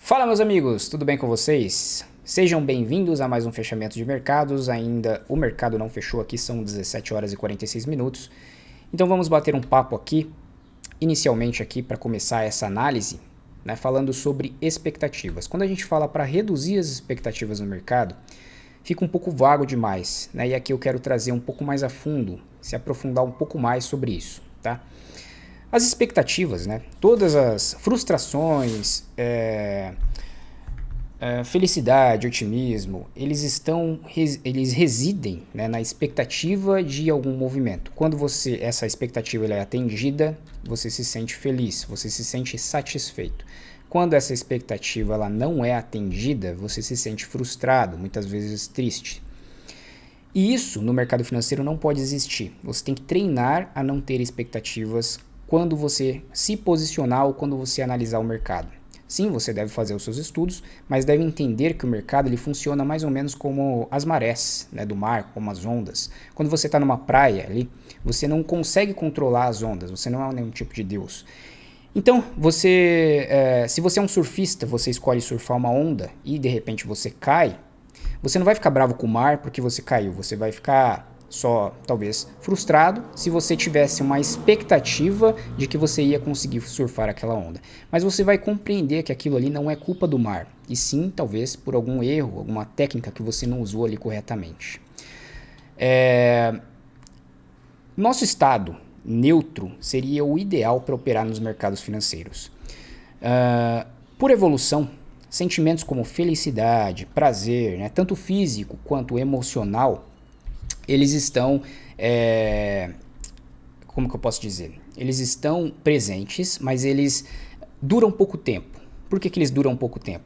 Fala, meus amigos, tudo bem com vocês? Sejam bem-vindos a mais um fechamento de mercados. Ainda o mercado não fechou aqui, são 17 horas e 46 minutos. Então vamos bater um papo aqui, inicialmente aqui para começar essa análise, né, falando sobre expectativas. Quando a gente fala para reduzir as expectativas no mercado, fica um pouco vago demais, né? E aqui eu quero trazer um pouco mais a fundo, se aprofundar um pouco mais sobre isso, tá? As expectativas, né? Todas as frustrações, felicidade, otimismo, eles residem, né, na expectativa de algum movimento. Quando essa expectativa ela é atendida, você se sente feliz, você se sente satisfeito. Quando essa expectativa ela não é atendida, você se sente frustrado, muitas vezes triste. E isso no mercado financeiro não pode existir. Você tem que treinar a não ter expectativas quando você se posicionar ou quando você analisar o mercado. Sim, você deve fazer os seus estudos, mas deve entender que o mercado ele funciona mais ou menos como as marés, né, do mar, como as ondas. Quando você está numa praia ali, você não consegue controlar as ondas, você não é nenhum tipo de Deus. Então, se você é um surfista, você escolhe surfar uma onda e de repente você cai, você não vai ficar bravo com o mar porque você caiu, você vai ficar só, talvez, frustrado se você tivesse uma expectativa de que você ia conseguir surfar aquela onda. Mas você vai compreender que aquilo ali não é culpa do mar, e sim, talvez, por algum erro, alguma técnica que você não usou ali corretamente. Nosso estado neutro seria o ideal para operar nos mercados financeiros. Por evolução, sentimentos como felicidade, prazer, né, tanto físico quanto emocional, eles estão, como que eu posso dizer? Eles estão presentes, mas eles duram pouco tempo. Por que eles duram pouco tempo?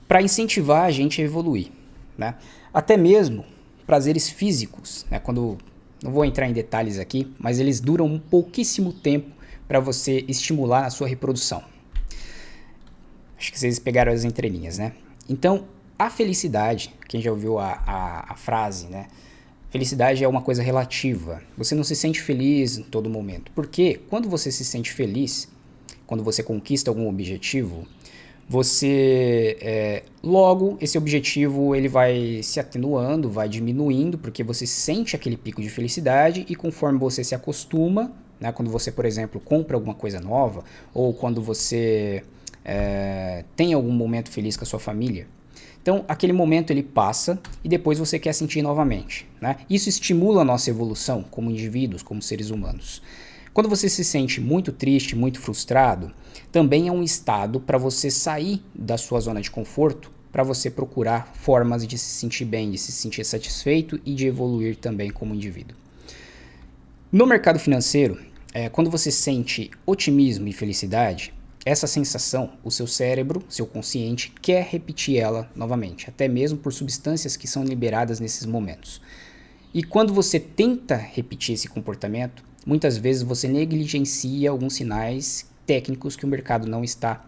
Para incentivar a gente a evoluir, né? Até mesmo prazeres físicos, né? Não vou entrar em detalhes aqui, mas eles duram um pouquíssimo tempo para você estimular a sua reprodução. Acho que vocês pegaram as entrelinhas, né? Então, a felicidade, quem já ouviu a frase, né? Felicidade é uma coisa relativa. Você não se sente feliz em todo momento. Porque quando você se sente feliz, quando você conquista algum objetivo, logo esse objetivo ele vai se atenuando, vai diminuindo, porque você sente aquele pico de felicidade e conforme você se acostuma, né, quando você, por exemplo, compra alguma coisa nova ou quando você tem algum momento feliz com a sua família, então aquele momento ele passa e depois você quer sentir novamente, né? Isso estimula a nossa evolução como indivíduos, como seres humanos. Quando você se sente muito triste, muito frustrado, também é um estado para você sair da sua zona de conforto, para você procurar formas de se sentir bem, de se sentir satisfeito e de evoluir também como indivíduo. No mercado financeiro, quando você sente otimismo e felicidade, essa sensação, o seu cérebro, seu consciente, quer repetir ela novamente, até mesmo por substâncias que são liberadas nesses momentos. E quando você tenta repetir esse comportamento, muitas vezes você negligencia alguns sinais técnicos que o mercado não está,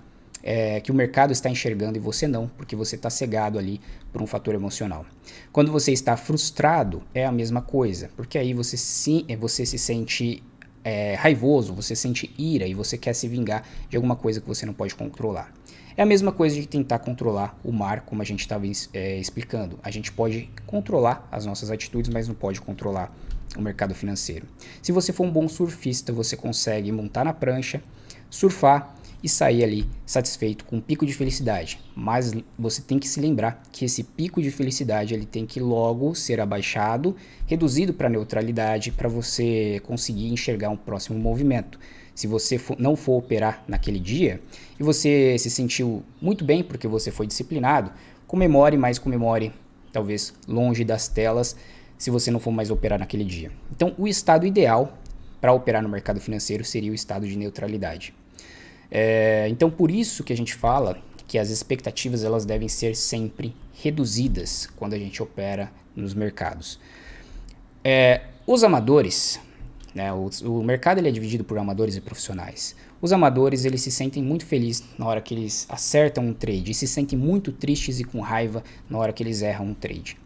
que o mercado está enxergando e você não, porque você está cegado ali por um fator emocional. Quando você está frustrado, é a mesma coisa, porque aí você se sente raivoso, você sente ira e você quer se vingar de alguma coisa que você não pode controlar. É a mesma coisa de tentar controlar o mar, como a gente estava explicando. A gente pode controlar as nossas atitudes, mas não pode controlar o mercado financeiro. Se você for um bom surfista, você consegue montar na prancha, surfar e sair ali satisfeito com um pico de felicidade. Mas você tem que se lembrar que esse pico de felicidade ele tem que logo ser abaixado, reduzido para neutralidade, para você conseguir enxergar um próximo movimento. Se você não for operar naquele dia e você se sentiu muito bem porque você foi disciplinado, comemore, mas comemore talvez longe das telas se você não for mais operar naquele dia. Então, o estado ideal para operar no mercado financeiro seria o estado de neutralidade. Então, por isso que a gente fala que as expectativas elas devem ser sempre reduzidas quando a gente opera nos mercados. Os amadores, né, o mercado ele é dividido por amadores e profissionais. Os amadores eles se sentem muito felizes na hora que eles acertam um trade e se sentem muito tristes e com raiva na hora que eles erram um trade.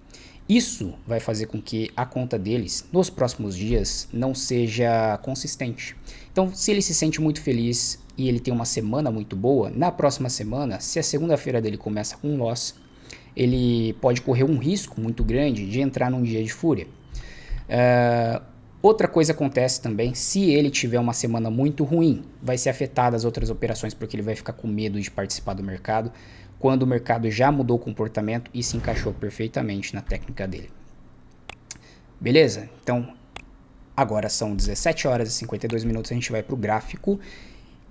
Isso vai fazer com que a conta deles nos próximos dias não seja consistente. Então, se ele se sente muito feliz e ele tem uma semana muito boa, na próxima semana, se a segunda-feira dele começa com loss, ele pode correr um risco muito grande de entrar num dia de fúria. Outra coisa acontece também, se ele tiver uma semana muito ruim, vai ser afetado as outras operações porque ele vai ficar com medo de participar do mercado, quando o mercado já mudou o comportamento e se encaixou perfeitamente na técnica dele. Beleza? Então, agora são 17 horas e 52 minutos, a gente vai para o gráfico.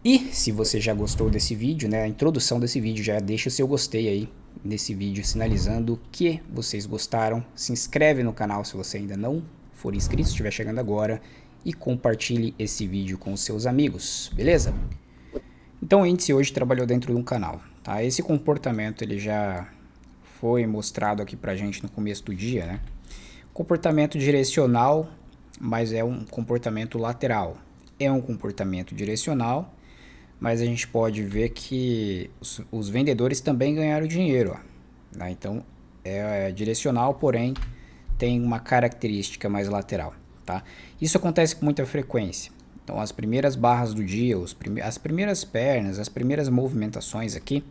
E se você já gostou desse vídeo, né, a introdução desse vídeo, já deixa o seu gostei aí nesse vídeo, sinalizando que vocês gostaram. Se inscreve no canal se você ainda não for inscrito, se estiver chegando agora, e compartilhe esse vídeo com os seus amigos, beleza? Então o índice hoje trabalhou dentro de um canal, tá? Esse comportamento ele já foi mostrado aqui pra gente no começo do dia, né? Comportamento direcional, mas é um comportamento lateral. É um comportamento direcional, mas a gente pode ver que os vendedores também ganharam dinheiro, ó, né? Então é direcional, porém tem uma característica mais lateral, tá? Isso acontece com muita frequência. Então as primeiras barras do dia, as primeiras pernas, as primeiras movimentações aqui,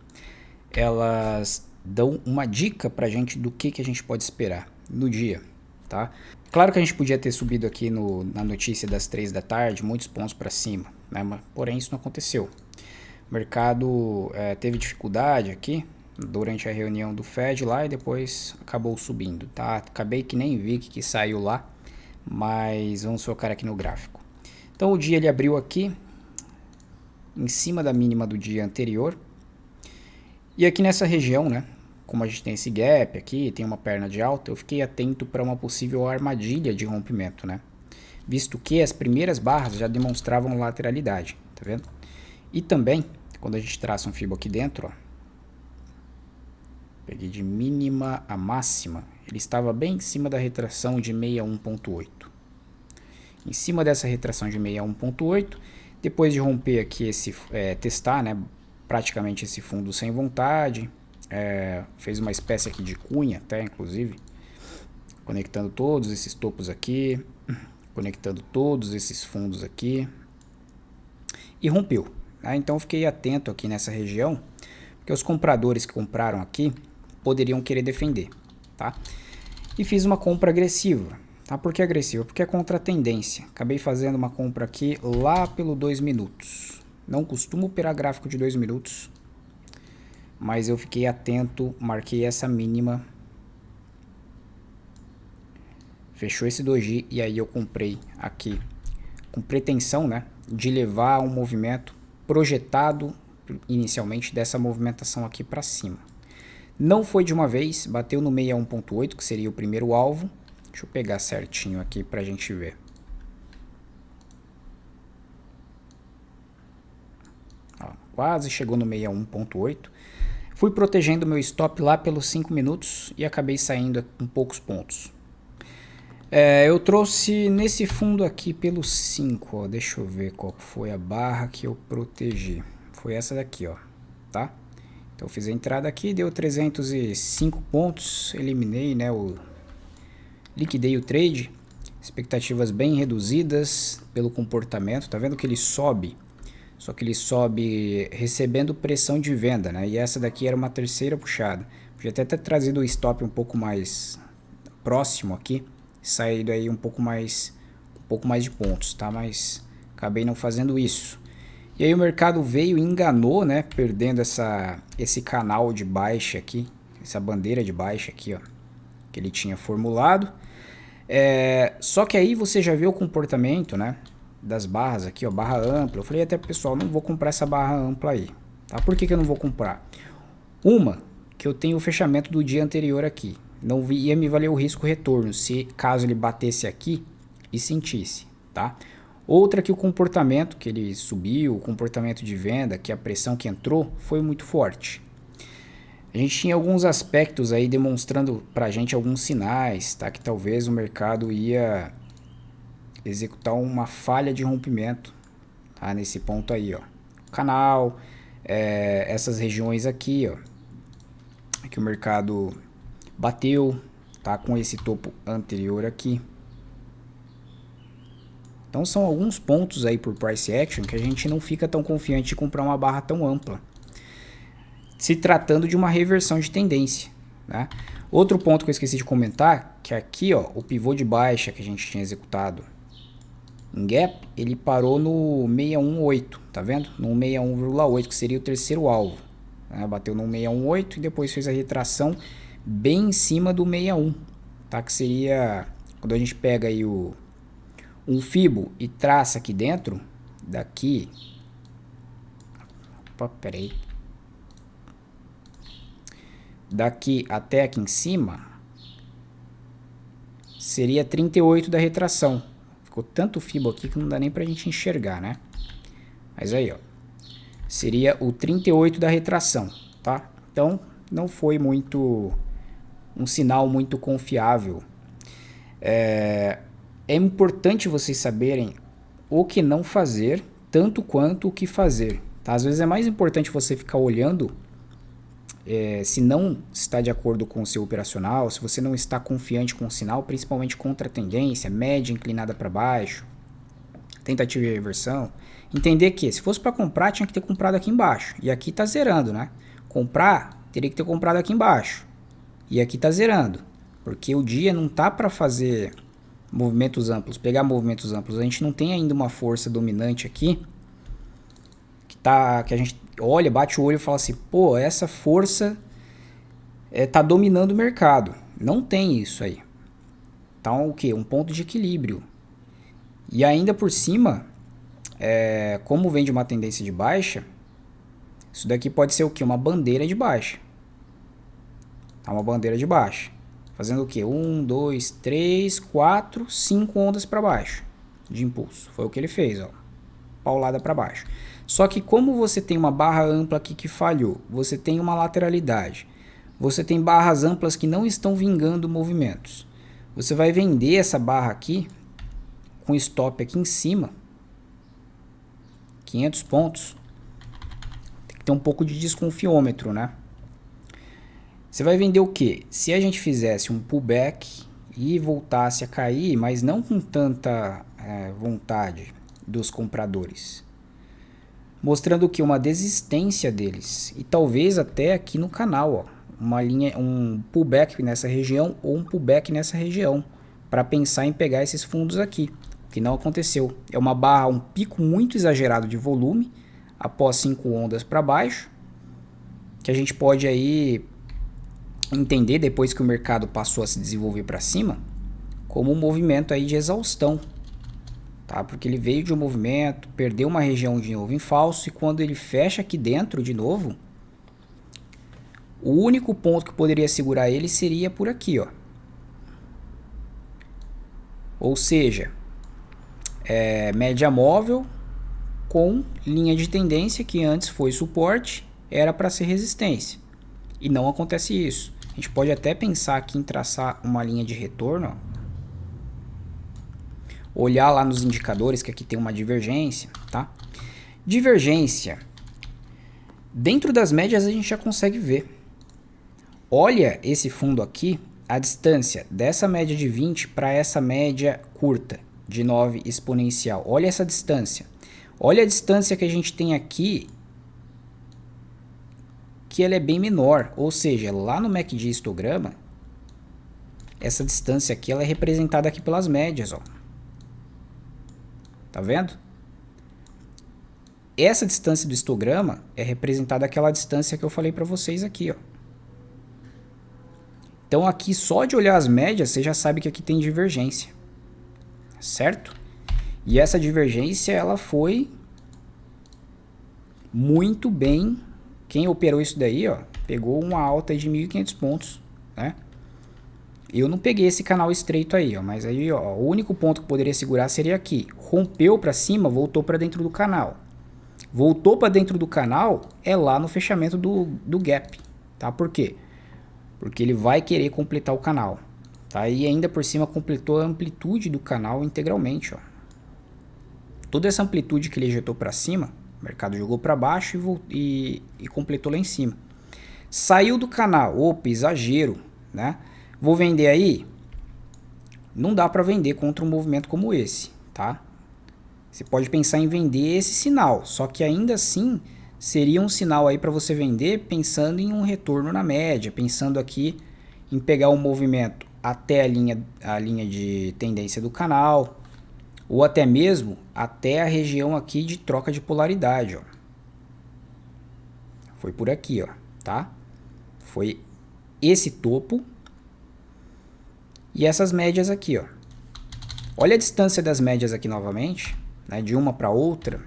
elas dão uma dica pra gente do que a gente pode esperar no dia, tá? Claro que a gente podia ter subido aqui na notícia das 3 da tarde, muitos pontos para cima, né? Mas, porém isso não aconteceu. O mercado teve dificuldade aqui durante a reunião do Fed lá e depois acabou subindo, tá? Acabei que nem vi que saiu lá, mas vamos focar aqui no gráfico. Então o dia ele abriu aqui em cima da mínima do dia anterior. E aqui nessa região, né, como a gente tem esse gap aqui, tem uma perna de alta, eu fiquei atento para uma possível armadilha de rompimento, né? Visto que as primeiras barras já demonstravam lateralidade, tá vendo? E também, quando a gente traça um fibro aqui dentro, ó, peguei de mínima a máxima, ele estava bem em cima da retração de 61.8. Em cima dessa retração de 61.8, depois de romper aqui testar, né, praticamente esse fundo sem vontade, fez uma espécie aqui de cunha até, inclusive, conectando todos esses topos aqui, conectando todos esses fundos aqui, e rompeu, né? Então fiquei atento aqui nessa região, porque os compradores que compraram aqui poderiam querer defender, tá? E fiz uma compra agressiva. Tá? Por que agressivo? Porque é contra a tendência. Acabei fazendo uma compra aqui lá pelo 2 minutos. Não costumo operar gráfico de 2 minutos. Mas eu fiquei atento, marquei essa mínima. Fechou esse doji e aí eu comprei aqui. Com pretensão, né, de levar um movimento projetado inicialmente dessa movimentação aqui para cima. Não foi de uma vez, bateu no 61.8, que seria o primeiro alvo. Deixa eu pegar certinho aqui pra gente ver. Ó, quase chegou no 61.8. Fui protegendo meu stop lá pelos 5 minutos e acabei saindo com poucos pontos. Eu trouxe nesse fundo aqui pelos 5, ó, deixa eu ver qual foi a barra que eu protegi. Foi essa daqui, ó, tá? Então eu fiz a entrada aqui, deu 305 pontos, eliminei, né, liquidei o trade, expectativas bem reduzidas pelo comportamento, tá vendo que ele sobe, só que ele sobe recebendo pressão de venda, né? E essa daqui era uma terceira puxada. Podia até ter trazido o stop um pouco mais próximo aqui, saído aí um pouco mais de pontos, tá? Mas acabei não fazendo isso. E aí o mercado veio e enganou, né? Perdendo esse canal de baixa aqui, essa bandeira de baixa aqui, ó, que ele tinha formulado. Só que aí você já vê o comportamento, né, das barras aqui, ó, barra ampla. Eu falei até pro pessoal, não vou comprar essa barra ampla aí, tá? Por que eu não vou comprar? Uma, que eu tenho o fechamento do dia anterior aqui. Não ia me valer o risco retorno, se caso ele batesse aqui e sentisse, tá? Outra que o comportamento que ele subiu, o comportamento de venda, que a pressão que entrou foi muito forte. A gente tinha alguns aspectos aí demonstrando pra gente alguns sinais, tá? Que talvez o mercado ia executar uma falha de rompimento, tá? Nesse ponto aí, ó. Canal, essas regiões aqui, ó. Que o mercado bateu, tá? Com esse topo anterior aqui. Então são alguns pontos aí por price action que a gente não fica tão confiante de comprar uma barra tão ampla, se tratando de uma reversão de tendência, né? Outro ponto que eu esqueci de comentar, que aqui, ó, o pivô de baixa que a gente tinha executado em gap, ele parou no 618, tá vendo? No 61,8, que seria o terceiro alvo, né? Bateu no 618 e depois fez a retração bem em cima do 61, tá? Que seria quando a gente pega aí um fibo e traça aqui dentro, daqui, opa, peraí, daqui até aqui em cima, seria 38 da retração. Ficou tanto fibo aqui que não dá nem pra gente enxergar, né? Mas aí, ó, seria o 38 da retração, tá? Então, não foi muito um sinal muito confiável. É importante vocês saberem o que não fazer, tanto quanto o que fazer, tá? Às vezes é mais importante você ficar olhando se não está de acordo com o seu operacional, se você não está confiante com o sinal, principalmente contra a tendência, média inclinada para baixo, tentativa de reversão, entender que se fosse para comprar, tinha que ter comprado aqui embaixo, e aqui está zerando, né? Comprar, teria que ter comprado aqui embaixo, e aqui está zerando, porque o dia não tá para fazer movimentos amplos, pegar movimentos amplos, a gente não tem ainda uma força dominante aqui, que a gente olha, bate o olho e fala assim, pô, essa força tá dominando o mercado. Não tem isso aí. Então, o que? Um ponto de equilíbrio. E ainda por cima, como vem de uma tendência de baixa, isso daqui pode ser o que? Uma bandeira de baixa. Tá, uma bandeira de baixa. Fazendo o que? 1, 2, 3, 4, 5 ondas para baixo de impulso. Foi o que ele fez, ó. Paulada para baixo. Só que como você tem uma barra ampla aqui que falhou, você tem uma lateralidade, você tem barras amplas que não estão vingando movimentos, você vai vender essa barra aqui com stop aqui em cima, 500 pontos, tem que ter um pouco de desconfiômetro, né? Você vai vender o que? Se a gente fizesse um pullback e voltasse a cair, mas não com tanta vontade dos compradores, mostrando o que? Uma desistência deles, e talvez até aqui no canal, ó, uma linha, um pullback nessa região ou um pullback nessa região, para pensar em pegar esses fundos aqui, o que não aconteceu. É uma barra, um pico muito exagerado de volume, após 5 ondas para baixo, que a gente pode aí entender, depois que o mercado passou a se desenvolver para cima, como um movimento aí de exaustão. Tá? Porque ele veio de um movimento, perdeu uma região de novo em falso, e quando ele fecha aqui dentro de novo, o único ponto que poderia segurar ele seria por aqui, ó. Ou seja, média móvel com linha de tendência que antes foi suporte, era para ser resistência. E não acontece isso. A gente pode até pensar aqui em traçar uma linha de retorno, ó. Olhar lá nos indicadores que aqui tem uma divergência, tá? Divergência. Dentro das médias a gente já consegue ver. Olha esse fundo aqui, a distância dessa média de 20 para essa média curta de 9 exponencial. Olha essa distância. Olha a distância que a gente tem aqui, que ela é bem menor. Ou seja, lá no MACD histograma, essa distância aqui ela é representada aqui pelas médias, ó. Tá vendo? Essa distância do histograma é representada aquela distância que eu falei para vocês aqui, ó. Então aqui só de olhar as médias você já sabe que aqui tem divergência, certo? E essa divergência ela foi muito bem. Quem operou isso daí, ó, pegou uma alta de 1.500 pontos, né? Eu não peguei esse canal estreito aí, ó, mas aí, ó, o único ponto que poderia segurar seria aqui. Rompeu para cima, voltou para dentro do canal. Voltou para dentro do canal é lá no fechamento do gap, tá? Por quê? Porque ele vai querer completar o canal, tá? E ainda por cima completou a amplitude do canal integralmente, ó. Toda essa amplitude que ele ejetou para cima, o mercado jogou para baixo e completou lá em cima. Saiu do canal, opa, exagero, né? Vou vender aí? Não dá para vender contra um movimento como esse, tá? Você pode pensar em vender esse sinal, só que ainda assim seria um sinal aí para você vender pensando em um retorno na média, pensando aqui em pegar um movimento até a linha de tendência do canal, ou até mesmo até a região aqui de troca de polaridade, ó. Foi por aqui, ó, tá? Foi esse topo e essas médias aqui, ó. Olha a distância das médias aqui novamente, né, de uma para outra,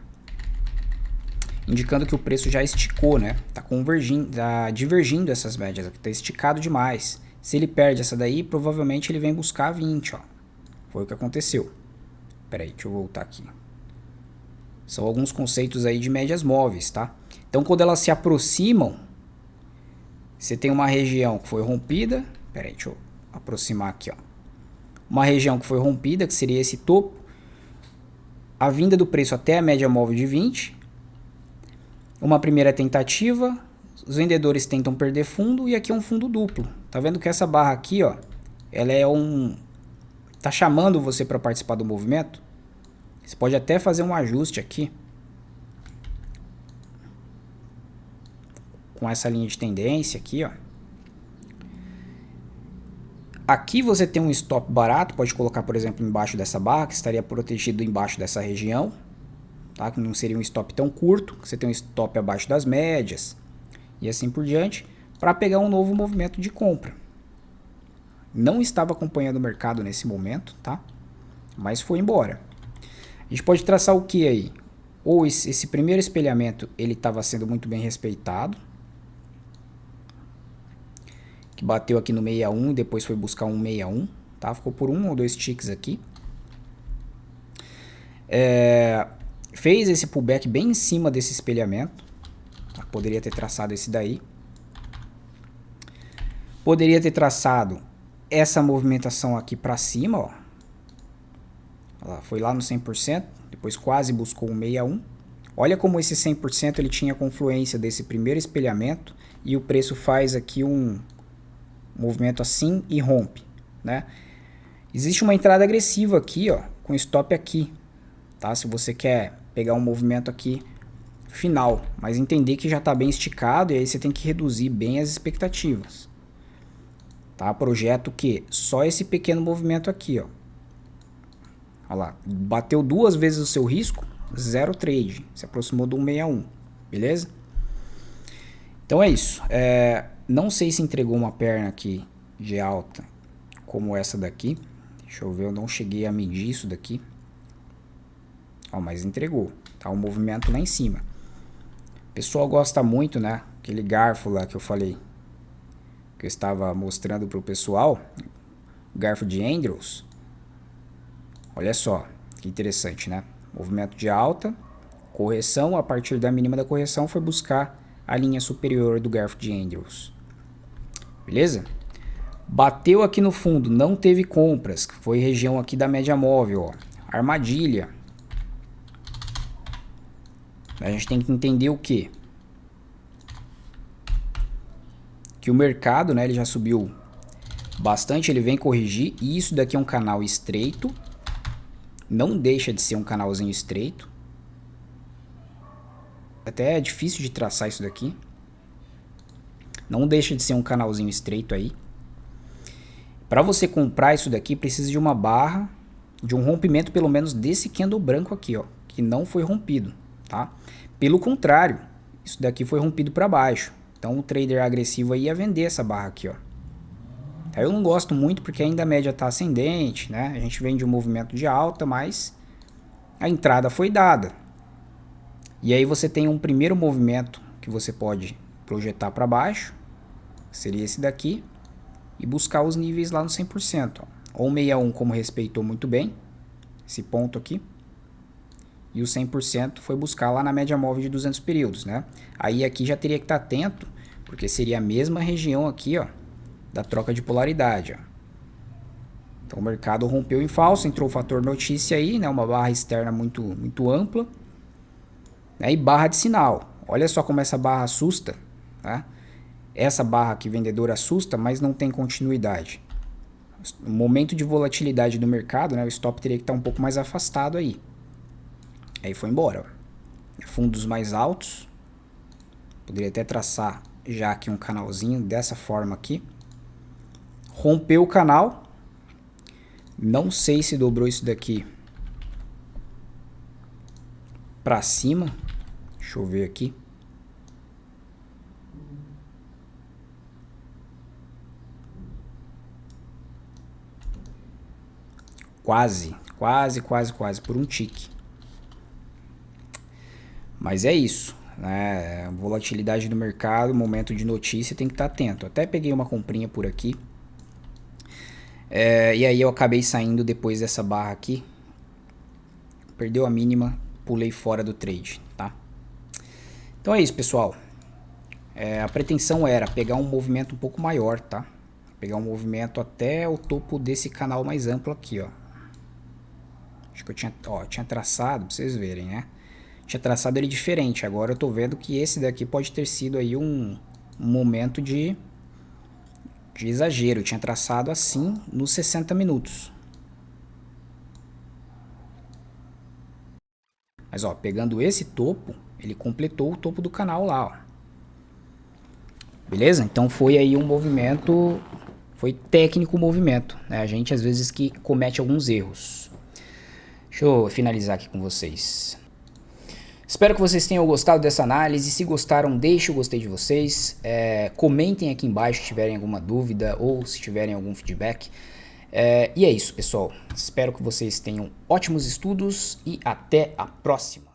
indicando que o preço já esticou, né? Tá convergindo, tá divergindo essas médias aqui, tá esticado demais. Se ele perde essa daí, provavelmente ele vem buscar 20, ó. Foi o que aconteceu. Pera aí, deixa eu voltar aqui. São alguns conceitos aí de médias móveis, tá? Então, quando elas se aproximam, você tem uma região que foi rompida. Pera aí, deixa eu aproximar aqui, ó. Uma região que foi rompida, que seria esse topo. A vinda do preço até a média móvel de 20. Uma primeira tentativa. Os vendedores tentam perder fundo e aqui é um fundo duplo. Tá vendo que essa barra aqui, ó, ela é tá chamando você para participar do movimento. Você pode até fazer um ajuste aqui com essa linha de tendência aqui, ó. Aqui você tem um stop barato, pode colocar, por exemplo, embaixo dessa barra, que estaria protegido embaixo dessa região, tá? Que não seria um stop tão curto, você tem um stop abaixo das médias e assim por diante, para pegar um novo movimento de compra. Não estava acompanhando o mercado nesse momento, tá? Mas foi embora. A gente pode traçar o que aí? Ou esse primeiro espelhamento ele estava sendo muito bem respeitado, que bateu aqui no 61 e depois foi buscar um 61, tá? Ficou por um ou dois ticks aqui. Fez esse pullback bem em cima desse espelhamento, tá? Poderia ter traçado esse daí. Poderia ter traçado essa movimentação aqui para cima, ó. Ela foi lá no 100%, depois quase buscou um 61. Olha como esse 100% ele tinha confluência desse primeiro espelhamento e o preço faz aqui um movimento assim e rompe, né? Existe uma entrada agressiva aqui, ó, com stop aqui, tá? Se você quer pegar um movimento aqui final, mas entender que já está bem esticado e aí você tem que reduzir bem as expectativas, tá? Projeto que só esse pequeno movimento aqui, ó. Olha lá, bateu duas vezes o seu risco, zero trade, se aproximou do 161, beleza? Então é isso. Não sei se entregou uma perna aqui de alta como essa daqui. Deixa eu ver, eu não cheguei a medir isso daqui. Ó, mas entregou, tá? Um movimento lá em cima. O pessoal gosta muito, né? Aquele garfo lá que eu falei, que eu estava mostrando para o pessoal, o garfo de Andrews. Olha só, que interessante, né? Movimento de alta, correção, a partir da mínima da correção foi buscar a linha superior do garfo de Andrews. Beleza? Bateu aqui no fundo, não teve compras, foi região aqui da média móvel, ó. Armadilha. A gente tem que entender o quê? Que o mercado, né, ele já subiu bastante, ele vem corrigir, e isso daqui é um canal estreito. Não deixa de ser um canalzinho estreito. Até é difícil de traçar isso daqui. Não deixa de ser um canalzinho estreito aí. Para você comprar isso daqui, precisa de uma barra, de um rompimento pelo menos desse candle branco aqui, ó, que não foi rompido, tá? Pelo contrário, isso daqui foi rompido para baixo. Então o trader agressivo aí ia vender essa barra aqui, ó. Eu não gosto muito porque ainda a média está ascendente, né? A gente vem de um movimento de alta, mas a entrada foi dada. E aí você tem um primeiro movimento que você pode projetar para baixo, seria esse daqui, e buscar os níveis lá no 100%. Ó. Ou 61 como respeitou muito bem, esse ponto aqui, e o 100% foi buscar lá na média móvel de 200 períodos, né? Aí aqui já teria que estar atento, porque seria a mesma região aqui, ó, da troca de polaridade, ó. Então o mercado rompeu em falso, entrou o fator notícia aí, né? Uma barra externa muito ampla, né? E barra de sinal. Olha só como essa barra assusta, tá? Essa barra aqui vendedora assusta, mas não tem continuidade. O momento de volatilidade do mercado, né, o stop teria que estar um pouco mais afastado aí. Aí foi embora. Ó. Fundos mais altos. Poderia até traçar já aqui um canalzinho dessa forma aqui. Rompeu o canal. Não sei se dobrou isso daqui para cima. Deixa eu ver aqui. Quase por um tique. Mas é isso, né? Volatilidade do mercado, momento de notícia, tem que estar atento. Até peguei uma comprinha por aqui. E aí eu acabei saindo depois dessa barra aqui. Perdeu a mínima, pulei fora do trade, tá? Então é isso, pessoal. A pretensão era pegar um movimento um pouco maior, tá? Pegar um movimento até o topo desse canal mais amplo aqui, ó. Acho que eu tinha traçado, pra vocês verem, né? Tinha traçado ele diferente. Agora eu tô vendo que esse daqui pode ter sido aí um momento de exagero. Eu tinha traçado assim nos 60 minutos. Mas ó, pegando esse topo, ele completou o topo do canal lá, ó. Beleza? Então foi aí um movimento, foi técnico o movimento, né? A gente às vezes que comete alguns erros. Deixa eu finalizar aqui com vocês. Espero que vocês tenham gostado dessa análise. Se gostaram, deixe o gostei de vocês. Comentem aqui embaixo se tiverem alguma dúvida ou se tiverem algum feedback. E é isso, pessoal. Espero que vocês tenham ótimos estudos e até a próxima.